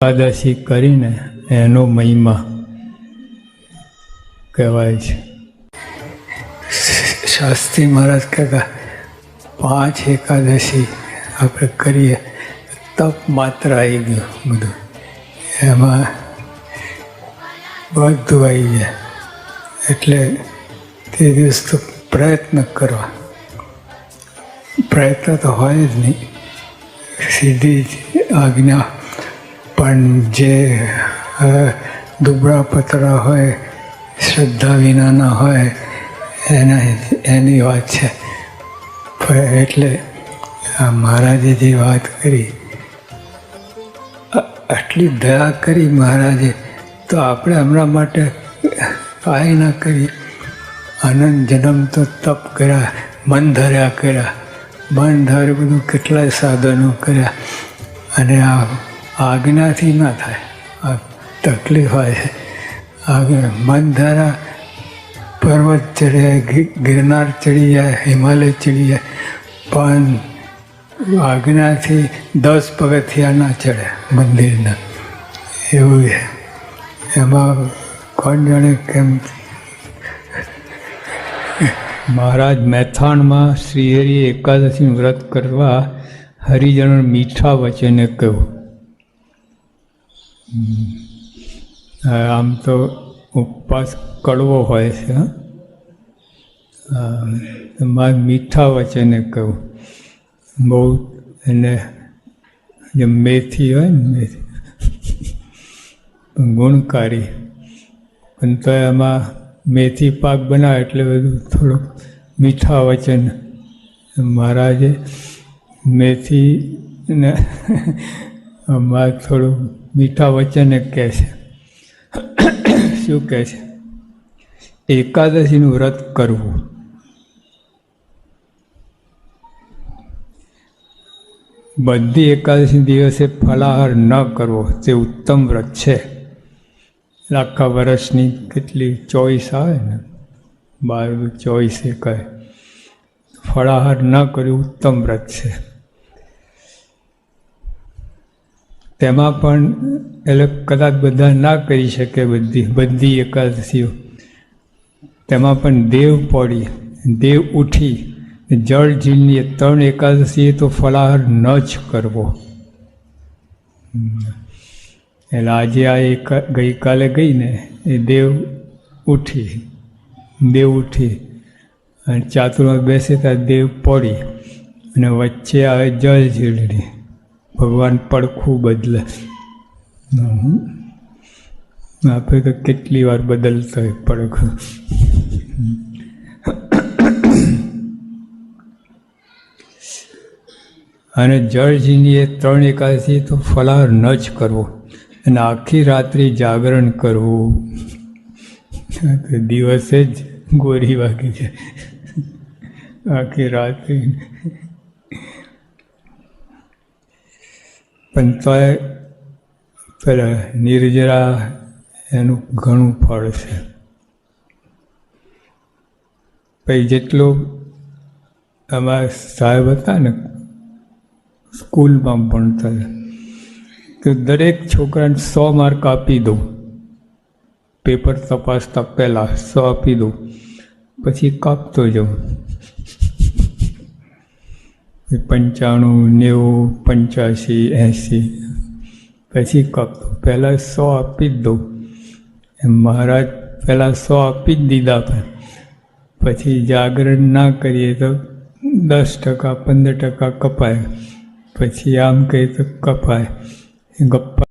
એકાદશી કરીને એનો મહિમા કહેવાય છે. શાસ્ત્રી મહારાજ કહેતા 5 એકાદશી આપણે કરીએ તપ માત્ર આવી ગયું, બધું એમાં બધું આવી જાય. એટલે તે દિવસ તો પ્રયત્ન કરવા, પ્રયત્ન તો હોય જ નહીં, સીધી જ આજ્ઞા. પણ જે દુબળા પતળા હોય, શ્રદ્ધા વિનાના હોય, એની વાત છે. એટલે આ મહારાજે જે વાત કરી, આટલી દયા કરી મહારાજે, તો આપણે હમણાં માટે કાંઈ ના કરીએ. અનંત જન્મ તો તપ કર્યા, મન ધર્યા કર્યા, મન ધરે બધું કેટલાય સાધનો કર્યા, અને આ આજ્ઞાથી ના થાય. આ તકલીફ હોય છે. મન ધરા પર્વત ચડી જાય, ગિરનાર ચડી જાય, હિમાલય ચડી જાય, પણ આજ્ઞાથી 10 પગથિયા ના ચડે મંદિરના. એવું છે. એમાં કોણ જાણે કેમ. મહારાજ મહેથાણમાં શ્રીહરિ એકાદશીનું વ્રત કરવા હરિજનો મીઠા વચને કહ્યું. આમ તો ઉપવાસ કડવો હોય છે, મારે મીઠા વચને કહ્યું. બહુ એને જે મેથી હોય ને, મેથી ગુણકારી, પણ તો એમાં મેથી પાક બનાવે એટલે બધું થોડુંક મીઠા વચન. મહારાજે મેથીને અમારે થોડું મીઠા વચને કહે છે. શું કહે છે? એકાદશીનું વ્રત કરવું. બધી એકાદશી દિવસે ફલાહાર ન કરવો તે ઉત્તમ વ્રત છે. આખા વર્ષની કેટલી 24 આવે ને, 12-24 કહે, ફળાહાર ન કરવું ઉત્તમ વ્રત છે. તેમાં પણ એટલે કદાચ બધા ના કરી શકે, બધી એકાદશીઓ. તેમાં પણ દેવ પડી, દેવ ઉઠી, જળ ઝીલની 3 એકાદશીએ તો ફલાહાર ન જ કરવો. એટલે આજે આ ગઈકાલે ગઈ ને એ દેવ ઉઠી અને ચાતુરમાં બેસે ત્યાં દેવ પડી, અને વચ્ચે આવે જળ ઝીલની. ભગવાન પડખું બદલે. આપણે તો કેટલી વાર બદલતા હોય પડખું. અને જળજીની 3 એકાદશી તો ફલાહાર ન જ કરવો, અને આખી રાત્રિ જાગરણ કરવું. દિવસે જ ગોરી વાગી છે, આખી રાત્રિ. પણ તોય પેલા નિર્જરા એનું ઘણું ફળ છે. પછી જેટલું અમારા સાહેબ હતા ને, સ્કૂલમાં ભણતા, તો દરેક છોકરાને 100 માર્ક આપી દઉં. પેપર તપાસતા પહેલાં 100 આપી દઉં, પછી કાપતો જાઉં. 95, 90, 85, 80 પછી કાપતો. પહેલાં 100 આપી જ દઉં. એમ મહારાજ પહેલાં 100 આપી જ દીધા, પછી જાગરણ ના કરીએ તો 10%, 15% કપાય. પછી આમ કહીએ તો કપાય. ગપ્પા